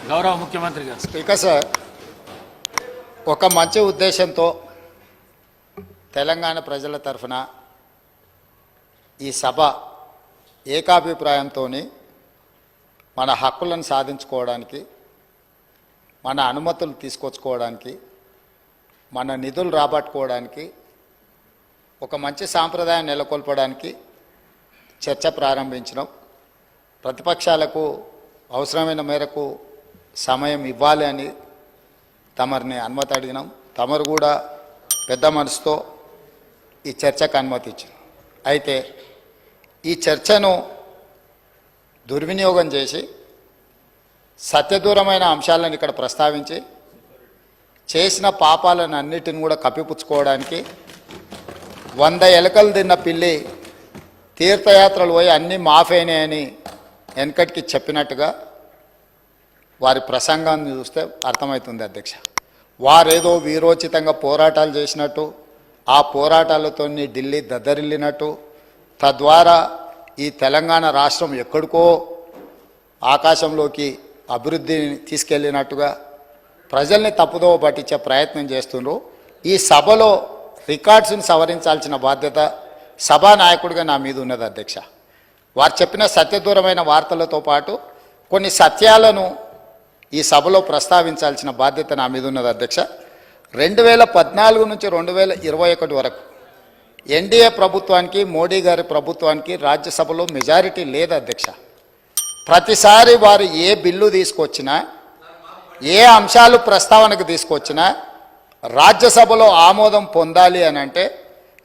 గౌరవ ముఖ్యమంత్రి గారు. స్పీకర్ సార్, ఒక మంచి ఉద్దేశంతో తెలంగాణ ప్రజల తరఫున ఈ సభ ఏకాభిప్రాయంతో మన హక్కులను సాధించుకోవడానికి, మన అనుమతులు తీసుకొచ్చుకోవడానికి, మన నిధులు రాబట్టుకోవడానికి, ఒక మంచి సాంప్రదాయం నెలకొల్పడానికి చర్చ ప్రారంభించినాం. ప్రతిపక్షాలకు అవసరమైన మేరకు సమయం ఇవ్వాలి అని తమరిని అనుమతి అడిగినాం. తమరు కూడా పెద్ద మనసుతో ఈ చర్చకు అనుమతి ఇచ్చారు. అయితే ఈ చర్చను దుర్వినియోగం చేసి సత్యదూరమైన అంశాలను ఇక్కడ ప్రస్తావించి చేసిన పాపాలను అన్నిటిని కూడా కప్పిపుచ్చుకోవడానికి 100 ఎలుకలు తిన్న పిల్లి తీర్థయాత్రలు పోయి అన్నీ మాఫైనాయని వెనకటికి చెప్పినట్టుగా వారి ప్రసంగాన్ని చూస్తే అర్థమవుతుంది అధ్యక్ష. వారేదో వీరోచితంగా పోరాటాలు చేసినట్టు, ఆ పోరాటాలతో ఢిల్లీ దద్దరిల్లినట్టు, తద్వారా ఈ తెలంగాణ రాష్ట్రం ఎక్కడికో ఆకాశంలోకి అభివృద్ధిని తీసుకెళ్ళినట్టుగా ప్రజల్ని తప్పుదోవ పట్టించే ప్రయత్నం చేస్తున్నారు. ఈ సభలో రికార్డ్స్ని సవరించాల్సిన బాధ్యత సభానాయకుడిగా నా మీద ఉన్నది అధ్యక్ష. వారు చెప్పిన సత్యదూరమైన వార్తలతో పాటు కొన్ని సత్యాలను ఈ సభలో ప్రస్తావించాల్సిన బాధ్యత నా మీద ఉన్నది అధ్యక్ష. 2014 నుంచి 2021 వరకు ఎన్డీఏ ప్రభుత్వానికి, మోడీ గారి ప్రభుత్వానికి రాజ్యసభలో మెజారిటీ లేదు అధ్యక్ష. ప్రతిసారి వారు ఏ బిల్లు తీసుకొచ్చినా, ఏ అంశాలు ప్రస్తావనకు తీసుకొచ్చినా రాజ్యసభలో ఆమోదం పొందాలి అని అంటే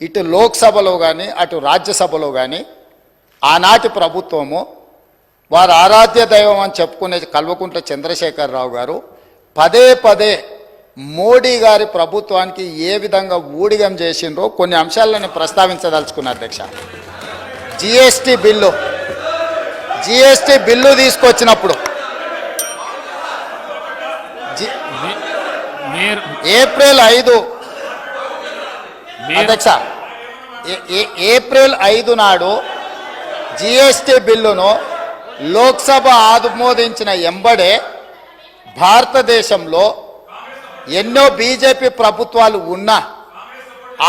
ఇటు లోక్సభలో కానీ అటు రాజ్యసభలో కానీ ఆనాటి ప్రభుత్వము, వారు ఆరాధ్య దైవం అని చెప్పుకునే కల్వకుంట్ల చంద్రశేఖరరావు గారు పదే పదే మోడీ గారి ప్రభుత్వానికి ఏ విధంగా ఊడిగం చేసిండ్రో కొన్ని అంశాలను ప్రస్తావించదలుచుకున్న అధ్యక్ష. జిఎస్టీ బిల్లు తీసుకొచ్చినప్పుడు ఏప్రిల్ 5 అధ్యక్ష, ఏప్రిల్ 5 నాడు జిఎస్టీ బిల్లును లోక్సభ ఆమోదించిన ఎంబడే భారతదేశంలో ఎన్నో బీజేపీ ప్రభుత్వాలు ఉన్నా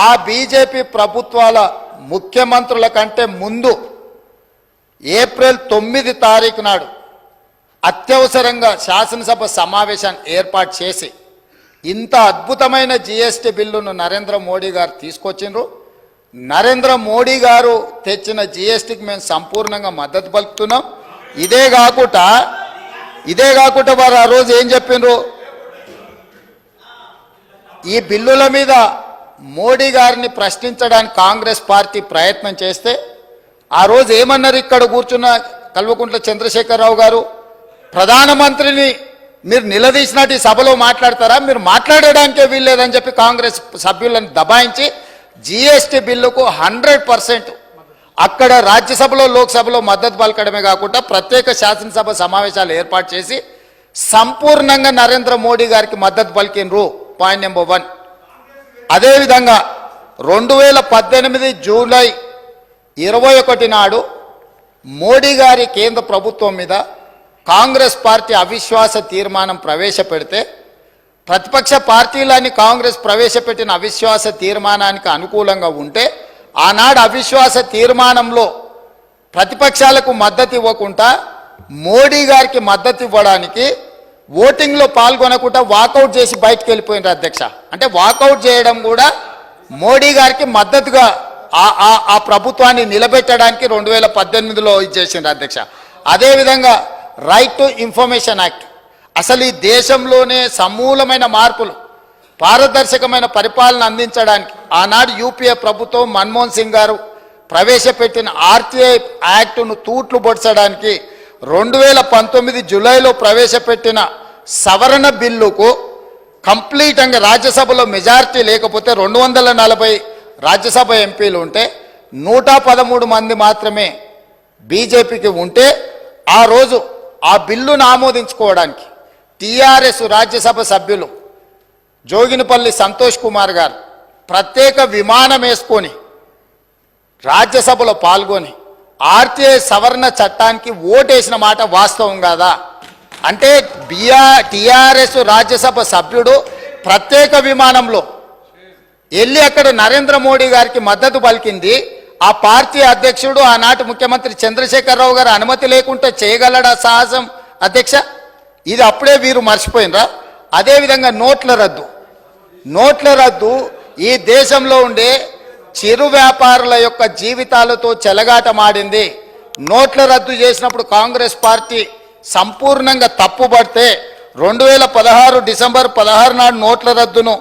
ఆ బీజేపీ ప్రభుత్వాల ముఖ్యమంత్రుల కంటే ముందు ఏప్రిల్ 9 తారీఖు నాడు అత్యవసరంగా శాసనసభ సమావేశాన్ని ఏర్పాటు చేసి ఇంత అద్భుతమైన జిఎస్టీ బిల్లును నరేంద్ర మోడీ గారు తీసుకొచ్చిండ్రు. నరేంద్ర మోడీ గారు తెచ్చిన జిఎస్టీకి మేము సంపూర్ణంగా మద్దతు పలుకుతున్నాం. ఇదే కాకుండా వారు ఆ రోజు ఏం చెప్పిండ్రు, ఈ బిల్లుల మీద మోడీ గారిని ప్రశ్నించడానికి కాంగ్రెస్ పార్టీ ప్రయత్నం చేస్తే ఆ రోజు ఏమన్నారు ఇక్కడ కూర్చున్న కల్వకుంట్ల చంద్రశేఖరరావు గారు, ప్రధానమంత్రిని మీరు నిలదీసినట్టు ఈ సభలో మాట్లాడతారా, మీరు మాట్లాడడానికే వీల్లేదని చెప్పి కాంగ్రెస్ సభ్యులను దబాయించి జిఎస్టీ బిల్లుకు 100% అక్కడ రాజ్యసభలో లోక్సభలో మద్దతు పలకడమే కాకుండా ప్రత్యేక శాసనసభ సమావేశాలు ఏర్పాటు చేసి సంపూర్ణంగా నరేంద్ర మోడీ గారికి మద్దతు పలికినరు. Point number 1. అదేవిధంగా 2018 జూలై 21 నాడు మోడీ గారి కేంద్ర ప్రభుత్వం మీద కాంగ్రెస్ పార్టీ అవిశ్వాస తీర్మానం ప్రవేశపెడితే ప్రతిపక్ష పార్టీలని కాంగ్రెస్ ప్రవేశపెట్టిన అవిశ్వాస తీర్మానానికి అనుకూలంగా ఉంటే ఆనాడు అవిశ్వాస తీర్మానంలో ప్రతిపక్షాలకు మద్దతు ఇవ్వకుండా మోడీ గారికి మద్దతు ఇవ్వడానికి ఓటింగ్లో పాల్గొనకుండా వాకౌట్ చేసి బయటకు వెళ్ళిపోయినారు అధ్యక్ష. అంటే వాకౌట్ చేయడం కూడా మోడీ గారికి మద్దతుగా ఆ ప్రభుత్వాన్ని నిలబెట్టడానికి 2018లో ఇచ్చేసిండ్రు అధ్యక్ష. అదేవిధంగా రైట్ టు ఇన్ఫర్మేషన్ యాక్ట్, అసలు ఈ దేశంలోనే సమూలమైన మార్పులు, పారదర్శకమైన పరిపాలన అందించడానికి ఆనాడు యూపీఏ ప్రభుత్వం మన్మోహన్ సింగ్ గారు ప్రవేశపెట్టిన ఆర్టీఐ యాక్టును తూట్లు పొడచడానికి 2019 జూలైలో ప్రవేశపెట్టిన సవరణ బిల్లుకు కంప్లీట్గా రాజ్యసభలో మెజారిటీ లేకపోతే 240 రాజ్యసభ ఎంపీలు ఉంటే 113 మంది మాత్రమే బీజేపీకి ఉంటే ఆ రోజు ఆ బిల్లును ఆమోదించుకోవడానికి టీఆర్ఎస్ రాజ్యసభ సభ్యులు జోగినిపల్లి సంతోష్ కుమార్ గారు ప్రత్యేక విమానం వేసుకొని రాజ్యసభలో పాల్గొని ఆర్టీఐ సవరణ చట్టానికి ఓటేసిన మాట వాస్తవం కాదా? అంటే టిఆర్ఎస్ రాజ్యసభ సభ్యుడు ప్రత్యేక విమానంలో వెళ్ళి అక్కడ నరేంద్ర మోడీ గారికి మద్దతు పలికింది. ఆ పార్టీ అధ్యక్షుడు ఆనాటి ముఖ్యమంత్రి చంద్రశేఖరరావు గారు అనుమతి లేకుండా చేయగలడా సాహసం అధ్యక్ష? ఇది అప్పుడే వీరు మర్చిపోయినరా? అదేవిధంగా నోట్ల రద్దు ఈ దేశంలో ఉండే చిరు వ్యాపారుల యొక్క జీవితాలతో చెలగాటమాడింది. నోట్ల రద్దు చేసినప్పుడు కాంగ్రెస్ పార్టీ సంపూర్ణంగా తప్పుపడితే 2016 డిసెంబర్ 16 నాడు నోట్ల రద్దును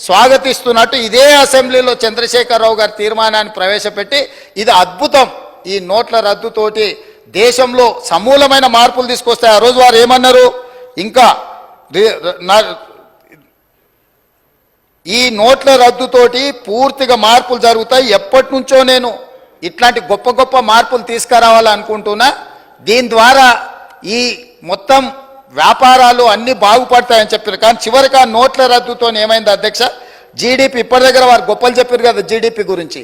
స్వాగతిస్తున్నట్టు ఇదే అసెంబ్లీలో చంద్రశేఖరరావు గారి తీర్మానాన్ని ప్రవేశపెట్టి ఇది అద్భుతం, ఈ నోట్ల రద్దుతోటి దేశంలో సమూలమైన మార్పులు తీసుకొస్తాయి. ఆ రోజు వారు ఏమన్నారు? ఇంకా ఈ నోట్ల రద్దుతోటి పూర్తిగా మార్పులు జరుగుతాయి. ఎప్పటి నుంచో నేను ఇట్లాంటి గొప్ప గొప్ప మార్పులు తీసుకురావాలనుకుంటున్నా. దీని ద్వారా ఈ మొత్తం వ్యాపారాలు అన్నీ బాగుపడతాయని చెప్పారు. కానీ చివరికి ఆ నోట్ల రద్దుతో ఏమైంది అధ్యక్ష? జీడిపి ఇప్పటి దగ్గర వారు గొప్పలు చెప్పారు కదా జీడిపి గురించి.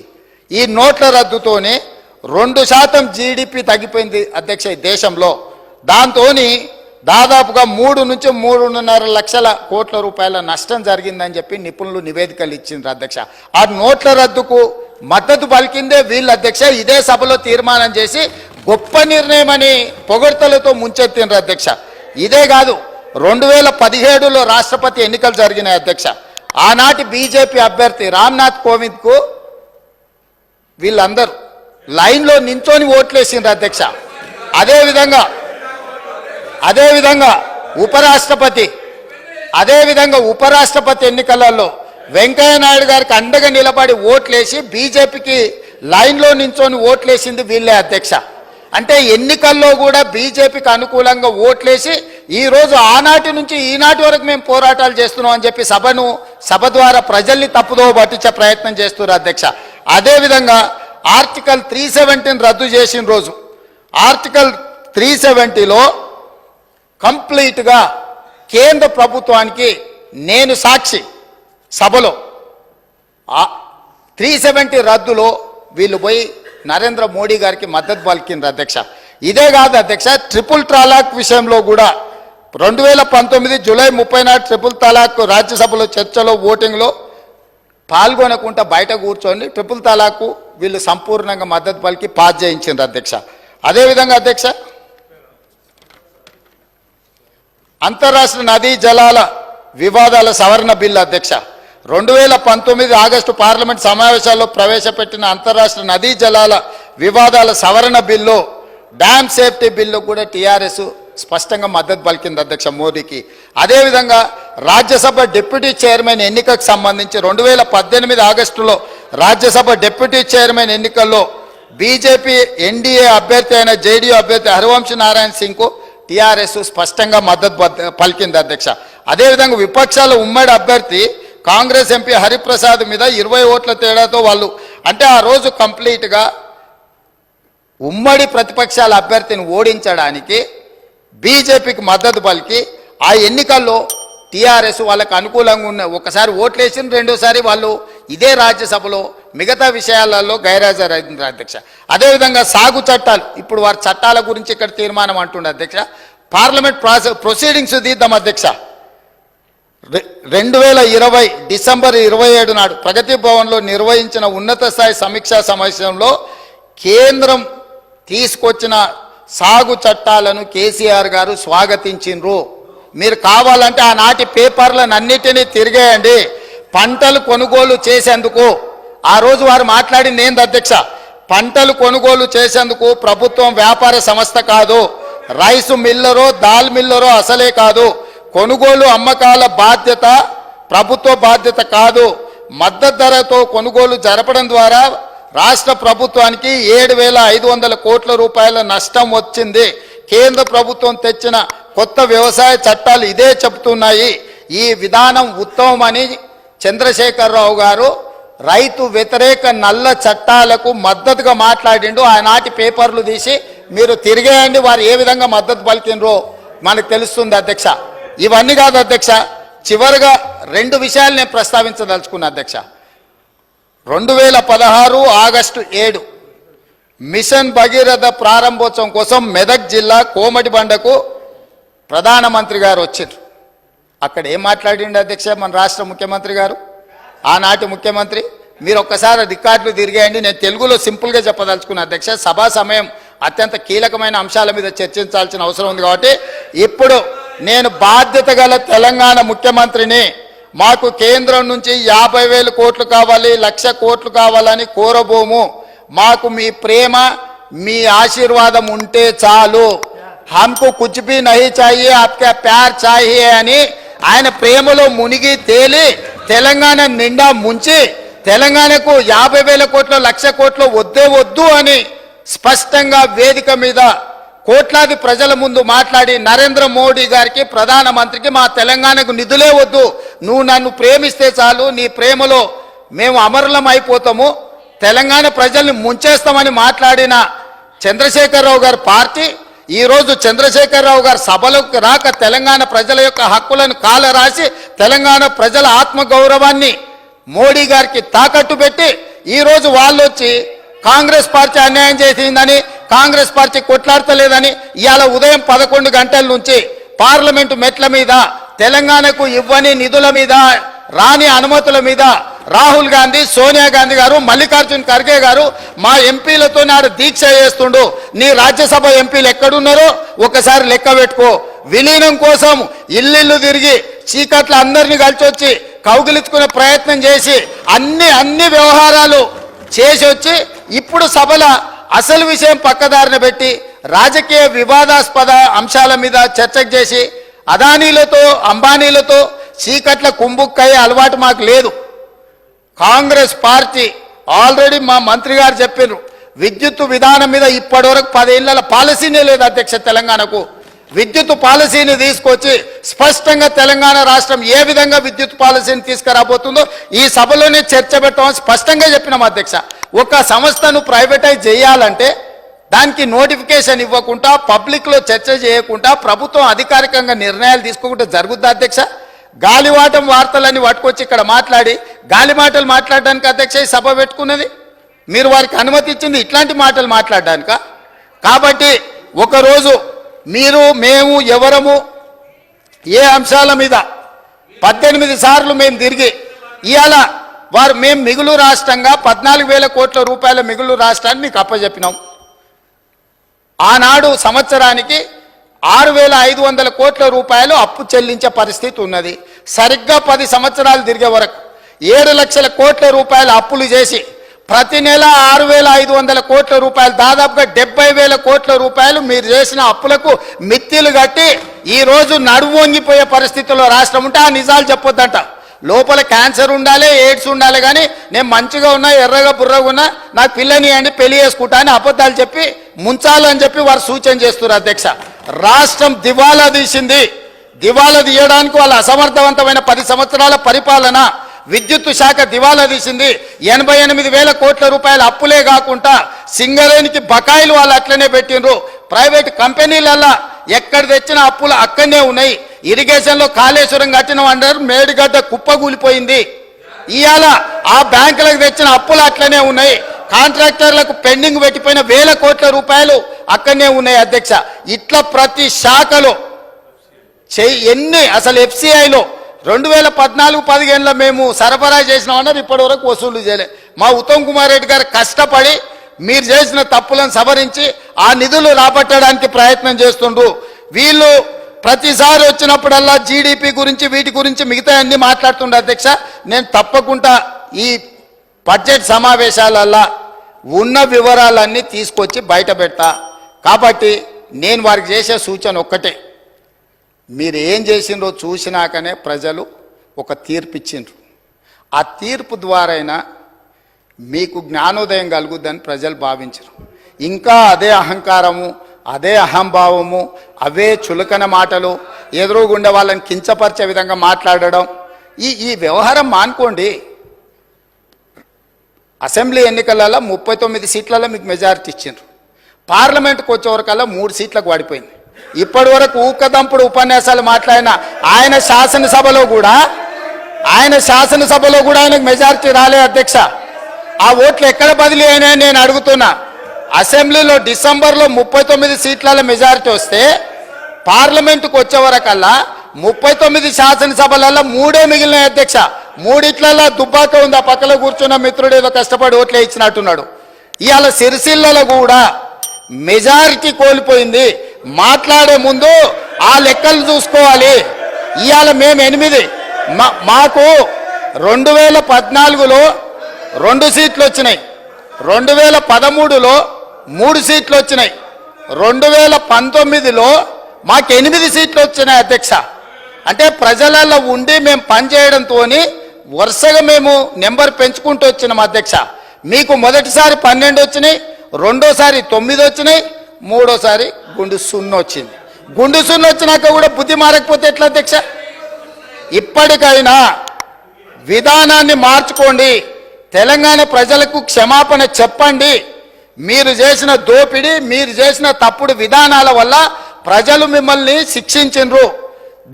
ఈ నోట్ల రద్దుతోనే 2% జీడిపి తగ్గిపోయింది అధ్యక్ష ఈ దేశంలో. దాంతో దాదాపుగా 3 నుంచి 3.5 లక్షల కోట్ల రూపాయల నష్టం జరిగిందని చెప్పి నిపుణులు నివేదికలు ఇచ్చిండ్రు అధ్యక్ష. ఆ నోట్ల రద్దుకు మద్దతు పలికిందే వీళ్ళు అధ్యక్ష. ఇదే సభలో తీర్మానం చేసి గొప్ప నిర్ణయం అని పొగడ్తలతో ముంచెత్తిండ్రు అధ్యక్ష. ఇదే కాదు, 2017లో రాష్ట్రపతి ఎన్నికలు జరిగినాయి అధ్యక్ష. ఆనాటి బీజేపీ అభ్యర్థి రామ్నాథ్ కోవింద్కు వీళ్ళందరూ లైన్లో నించొని ఓట్లేసిండ్రు అధ్యక్ష. అదేవిధంగా ఉపరాష్ట్రపతి ఎన్నికలలో వెంకయ్య నాయుడు గారికి అండగా నిలబడి ఓట్లేసి బీజేపీకి లైన్లో నించొని ఓట్లేసింది వీళ్ళే అధ్యక్ష. అంటే ఎన్నికల్లో కూడా బీజేపీకి అనుకూలంగా ఓట్లేసి ఈరోజు ఆనాటి నుంచి ఈనాటి వరకు మేము పోరాటాలు చేస్తున్నాం అని చెప్పి సభ ద్వారా ప్రజల్ని తప్పుదోవ పట్టించే ప్రయత్నం చేస్తున్నారు అధ్యక్ష. అదేవిధంగా ఆర్టికల్ 370 రద్దు చేసిన రోజు ఆర్టికల్ 370లో కంప్లీట్గా కేంద్ర ప్రభుత్వానికి నేను సాక్షి సభలో 370 రద్దులో వీళ్ళు పోయి నరేంద్ర మోడీ గారికి మద్దతు పలికిండ్రు అధ్యక్ష. ఇదే కాదు అధ్యక్ష, ట్రిపుల్ తలాక్ విషయంలో కూడా 2019 జూలై 30 నాడు ట్రిపుల్ తలాక్ రాజ్యసభలో చర్చలో ఓటింగ్లో పాల్గొనకుండా బయట కూర్చొని ట్రిపుల్ తలాక్ వీళ్ళు సంపూర్ణంగా మద్దతు పలికి పాస్ చేయించిండ్రు అధ్యక్ష. అదేవిధంగా అధ్యక్ష అంతర్రాష్ట్ర నదీ జలాల వివాదాల సవరణ బిల్లు అధ్యక్ష 2019 ఆగస్టు పార్లమెంట్ సమావేశాల్లో ప్రవేశపెట్టిన అంతర్రాష్ట్ర నదీ జలాల వివాదాల సవరణ బిల్లు డ్యామ్ సేఫ్టీ బిల్లు కూడా టీఆర్ఎస్ స్పష్టంగా మద్దతు పలికింది అధ్యక్ష మోడీకి. అదేవిధంగా రాజ్యసభ డిప్యూటీ చైర్మన్ ఎన్నికకు సంబంధించి 2018 ఆగస్టులో రాజ్యసభ డిప్యూటీ చైర్మన్ ఎన్నికల్లో బీజేపీ ఎన్డీఏ అభ్యర్థి అయిన జేడీయూ అభ్యర్థి హరివంశ్ నారాయణ సింగ్కు టీఆర్ఎస్ స్పష్టంగా మద్దతు పలికింది అధ్యక్ష. అదేవిధంగా విపక్షాల ఉమ్మడి అభ్యర్థి కాంగ్రెస్ ఎంపీ హరిప్రసాద్ మీద 20 ఓట్ల తేడాతో వాళ్ళు అంటే ఆ రోజు కంప్లీట్గా ఉమ్మడి ప్రతిపక్షాల అభ్యర్థిని ఓడించడానికి బీజేపీకి మద్దతు పలికి ఆ ఎన్నికల్లో టీఆర్ఎస్ వాళ్ళకు అనుకూలంగా ఉన్న ఒకసారి ఓట్లేసిన రెండోసారి వాళ్ళు ఇదే రాజ్యసభలో మిగతా విషయాలలో గైర్హాజరైంది అధ్యక్ష. అదేవిధంగా సాగు చట్టాలు ఇప్పుడు వారి చట్టాల గురించి ఇక్కడ తీర్మానం అంటుండే అధ్యక్ష. పార్లమెంట్ ప్రొసీడింగ్స్ తీద్దాం అధ్యక్ష. 2020 డిసెంబర్ 27 నాడు ప్రగతి భవన్లో నిర్వహించిన ఉన్నత స్థాయి సమీక్షా సమావేశంలో కేంద్రం తీసుకొచ్చిన సాగు చట్టాలను కేసీఆర్ గారు స్వాగతించిండ్రు. మీరు కావాలంటే ఆనాటి పేపర్లను అన్నిటినీ తిరిగేయండి. పంటలు కొనుగోలు చేసేందుకు ఆ రోజు వారు మాట్లాడింది ఏంది అధ్యక్ష? పంటలు కొనుగోలు చేసేందుకు ప్రభుత్వం వ్యాపార సంస్థ కాదు, రైసు మిల్లరో దాల్ మిల్లరో అసలే కాదు, కొనుగోలు అమ్మకాల బాధ్యత ప్రభుత్వ బాధ్యత కాదు. మద్దతు ధరతో కొనుగోలు జరపడం ద్వారా రాష్ట్ర ప్రభుత్వానికి 7,500 కోట్ల రూపాయల నష్టం వచ్చింది. కేంద్ర ప్రభుత్వం తెచ్చిన కొత్త వ్యవసాయ చట్టాలు ఇదే చెబుతున్నాయి. ఈ విధానం ఉత్తమమని చంద్రశేఖరరావు గారు రైతు వ్యతిరేక నల్ల చట్టాలకు మద్దతుగా మాట్లాడిండు. ఆనాటి పేపర్లు తీసి మీరు తిరిగేయండి, వారు ఏ విధంగా మద్దతు పలికినరో మనకు తెలుస్తుంది అధ్యక్ష. ఇవన్నీ కాదు అధ్యక్ష, చివరిగా 2 విషయాలు నేను ప్రస్తావించదలుచుకున్నా అధ్యక్ష. 2016 ఆగస్టు 7 మిషన్ భగీరథ ప్రారంభోత్సవం కోసం మెదక్ జిల్లా కోమటిబండకు ప్రధానమంత్రి గారు వచ్చారు. అక్కడ ఏం మాట్లాడిండు అధ్యక్ష మన రాష్ట్ర ముఖ్యమంత్రి గారు, ఆనాటి ముఖ్యమంత్రి? మీరు ఒక్కసారి రికార్డులు తిరిగేయండి. నేను తెలుగులో సింపుల్గా చెప్పదలుచుకున్నా అధ్యక్ష. సభా సమయం అత్యంత కీలకమైన అంశాల మీద చర్చించాల్సిన అవసరం ఉంది కాబట్టి ఇప్పుడు నేను బాధ్యత గల తెలంగాణ ముఖ్యమంత్రిని, మాకు కేంద్రం నుంచి 50,000 కోట్లు కావాలి, 1,00,000 కోట్లు కావాలని కోరబోము. మాకు మీ ప్రేమ, మీ ఆశీర్వాదం ఉంటే చాలు. హమ్కు కుచ్ భీ నహీ చాహియే, ఆప్కా ప్యార్ చాహియే అని ఆయన ప్రేమలో మునిగి తేలి తెలంగాణ నిండా ముంచి తెలంగాణకు 50,000 కోట్లు, 1,00,000 కోట్లు వద్దే వద్దు అని స్పష్టంగా వేదిక మీద కోట్లాది ప్రజల ముందు మాట్లాడి నరేంద్ర మోడీ గారికి, ప్రధానమంత్రికి మా తెలంగాణకు నిధులే వద్దు, నువ్వు నన్ను ప్రేమిస్తే చాలు, నీ ప్రేమలో మేము అమరులం అయిపోతాము, తెలంగాణ ప్రజల్ని ముంచేస్తామని మాట్లాడిన చంద్రశేఖరరావు గారి పార్టీ ఈరోజు చంద్రశేఖరరావు గారు సభలోకి రాక తెలంగాణ ప్రజల యొక్క హక్కులను కాలరాసి తెలంగాణ ప్రజల ఆత్మగౌరవాన్ని మోడీ గారికి తాకట్టు పెట్టి ఈరోజు వాళ్ళు వచ్చి కాంగ్రెస్ పార్టీ అన్యాయం చేసిందని, కాంగ్రెస్ పార్టీ కొట్లాడతలేదని ఇవాళ ఉదయం 11 గంటల నుంచి పార్లమెంటు మెట్ల మీద తెలంగాణకు ఇవ్వని నిధుల మీద, రాని అనుమతుల మీద రాహుల్ గాంధీ, సోనియా గాంధీ గారు, మల్లికార్జున్ ఖర్గే గారు మా ఎంపీలతో నాడు దీక్ష చేస్తుండు. నీ రాజ్యసభ ఎంపీలు ఎక్కడున్నారో ఒకసారి లెక్క పెట్టుకో. విలీనం కోసం ఇల్లు తిరిగి చీకట్ల అందరినీ కలిసి వచ్చి కౌగిలించుకునే ప్రయత్నం చేసి అన్ని వ్యవహారాలు చేసి వచ్చి ఇప్పుడు సభల అసలు విషయం పక్కదారిన పెట్టి రాజకీయ వివాదాస్పద అంశాల మీద చర్చకు చేసి అదానీలతో, అంబానీలతో చీకట్ల కుంభుక్కయ్యే అలవాటు మాకు లేదు. కాంగ్రెస్ పార్టీ ఆల్రెడీ మా మంత్రి గారు చెప్పారు, విద్యుత్ విధానం మీద ఇప్పటివరకు 10 ఏళ్ల పాలసీనే లేదు అధ్యక్ష. తెలంగాణకు విద్యుత్ పాలసీని తీసుకొచ్చి స్పష్టంగా తెలంగాణ రాష్ట్రం ఏ విధంగా విద్యుత్ పాలసీని తీసుకురాబోతుందో ఈ సభలోనే చర్చ పెట్టమని స్పష్టంగా చెప్పినాం అధ్యక్ష. ఒక సంస్థను ప్రైవేటైజ్ చేయాలంటే దానికి నోటిఫికేషన్ ఇవ్వకుండా, పబ్లిక్లో చర్చ చేయకుండా, ప్రభుత్వం అధికారికంగా నిర్ణయాలు తీసుకోకుండా జరుగుద్దా అధ్యక్ష? గాలివాటం వార్తలని పట్టుకొచ్చి ఇక్కడ మాట్లాడి గాలి మాటలు మాట్లాడడానికి అధ్యక్ష ఈ సభ పెట్టుకున్నది. మీరు వారికి అనుమతి ఇచ్చింది ఇట్లాంటి మాటలు మాట్లాడడానిక? కాబట్టి ఒకరోజు మీరు, మేము, ఎవరము ఏ అంశాల మీద 18 సార్లు మేము తిరిగి ఇవాళ మేము మిగులు రాష్ట్రంగా 14,000 కోట్ల రూపాయల మిగులు రాష్ట్రాన్ని మీకు అప్పచెప్పినాం. ఆనాడు సంవత్సరానికి 6,500 కోట్ల రూపాయలు అప్పు చెల్లించే పరిస్థితి ఉన్నది. సరిగ్గా 10 సంవత్సరాలు తిరిగే వరకు 7 లక్షల కోట్ల రూపాయలు అప్పులు చేసి ప్రతి నెల 6,500 కోట్ల రూపాయలు, దాదాపుగా 70,000 కోట్ల రూపాయలు మీరు చేసిన అప్పులకు మిత్తిలు కట్టి ఈరోజు నడుము వంగిపోయే పరిస్థితుల్లో రాష్ట్రం ఉంటే ఆ నిజాలు చెప్పొద్దంట. లోపల క్యాన్సర్ ఉండాలి, ఎయిడ్స్ ఉండాలి, కానీ నేను మంచిగా ఉన్నా, ఎర్రగా బుర్రగా ఉన్నా, నాకు పిల్లని అండి పెళ్లి చేసుకుంటా అని అబద్ధాలు చెప్పి ముంచాలని చెప్పి వారు సూచన చేస్తున్నారు అధ్యక్ష. రాష్ట్రం దివాలా తీసింది. దివాలా తీయడానికి వాళ్ళ అసమర్థవంతమైన 10 సంవత్సరాల పరిపాలన, విద్యుత్ శాఖ దివాలా తీసింది. 88,000 కోట్ల రూపాయల అప్పులే కాకుండా సింగరేణికి బకాయిలు వాళ్ళు అట్లనే పెట్టిండ్రు. ప్రైవేట్ కంపెనీలల్లా ఎక్కడ తెచ్చిన అప్పులు అక్కడనే ఉన్నాయి. ఇరిగేషన్లో కాళేశ్వరం కట్టిన అన్నారు, మేడిగడ్డ కుప్పగూలిపోయింది. ఇవాళ ఆ బ్యాంకులకు తెచ్చిన అప్పులు అట్లనే ఉన్నాయి. కాంట్రాక్టర్లకు పెండింగ్ పెట్టిపోయిన 1,000 కోట్ల రూపాయలు అక్కడనే ఉన్నాయి అధ్యక్ష. ఇట్లా ప్రతి శాఖలో ఎన్ని, అసలు ఎఫ్సిఐలో 2014-15లో మేము సరఫరా చేసినామన్నారు, ఇప్పటి వరకు వసూలు చేయలే. మా ఉత్తమ్ కుమార్ రెడ్డి గారు కష్టపడి మీరు చేసిన తప్పులను సవరించి ఆ నిధులు రాబట్టడానికి ప్రయత్నం చేస్తుండ్రు. వీళ్ళు ప్రతిసారి వచ్చినప్పుడల్లా జీడిపి గురించి, వీటి గురించి మిగతా అన్ని మాట్లాడుతుండే అధ్యక్ష. నేను తప్పకుండా ఈ బడ్జెట్ సమావేశాలల్లో ఉన్న వివరాలన్నీ తీసుకొచ్చి బయట పెడతా. కాబట్టి నేను వారికి చేసే సూచన ఒక్కటే, మీరు ఏం చేసిండ్రో చూసినాకనే ప్రజలు ఒక తీర్పు ఇచ్చిండ్రు. ఆ తీర్పు ద్వారైనా మీకు జ్ఞానోదయం కలుగుద్దని ప్రజలు భావించరు. ఇంకా అదే అహంకారము, అదే అహంభావము, అవే చులకన మాటలు, ఎదురుగుండే వాళ్ళని కించపరిచే విధంగా మాట్లాడడం, ఈ వ్యవహారం మానుకోండి. అసెంబ్లీ ఎన్నికలలో 39 సీట్లలో మీకు మెజారిటీ ఇచ్చిండ్రు. పార్లమెంట్కి వచ్చేవరకల్లా 3 సీట్లకు పడిపోయింది. ఇప్పటి వరకు ఊకదంపుడు ఉపన్యాసాలు మాట్లాడిన ఆయన శాసనసభలో కూడా ఆయనకు మెజారిటీ రాలే అధ్యక్ష. ఆ ఓట్లు ఎక్కడ బదిలీ అయినాయని నేను అడుగుతున్నా. అసెంబ్లీలో డిసెంబర్లో 39 సీట్ల మెజారిటీ వస్తే పార్లమెంటుకు వచ్చేవరకల్లా 39 శాసనసభలలో 3 మిగిలిన అధ్యక్ష. 3 దుబ్బాక ఉంది, ఆ పక్కలో కూర్చున్న మిత్రుడు ఏదో కష్టపడి ఓట్లే ఇచ్చినట్టున్నాడు. ఇవాళ సిరిసిల్లలో కూడా మెజారిటీ కోల్పోయింది. మాట్లాడే ముందు ఆ లెక్కలు చూసుకోవాలి. ఇవాళ మేము 8, మాకు 2014లో 2 సీట్లు వచ్చినాయి, 2013లో 3 సీట్లు వచ్చినాయి, 2019లో మాకు 8 సీట్లు వచ్చినాయి అధ్యక్ష. అంటే ప్రజలలో ఉండి మేము పనిచేయడంతో వరుసగా మేము నెంబర్ పెంచుకుంటూ వచ్చినాం అధ్యక్ష. మీకు మొదటిసారి 12 వచ్చినాయి, రెండోసారి 9 వచ్చినాయి, మూడోసారి గుండు 0 వచ్చింది. గుండు 0 వచ్చినాక కూడా బుద్ధి మారకపోతే ఎట్లా అధ్యక్ష? ఇప్పటికైనా విధానాన్ని మార్చుకోండి, తెలంగాణ ప్రజలకు క్షమాపణ చెప్పండి. మీరు చేసిన దోపిడీ, మీరు చేసిన తప్పుడు విధానాల వల్ల ప్రజలు మిమ్మల్ని శిక్షించిండ్రు.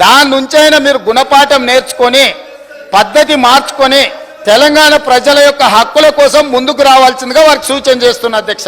దాని నుంచైనా మీరు గుణపాఠం నేర్చుకొని పద్ధతి మార్చుకొని తెలంగాణ ప్రజల యొక్క హక్కుల కోసం ముందుకు రావాల్సిందిగా వారికి సూచన చేస్తున్నా అధ్యక్ష.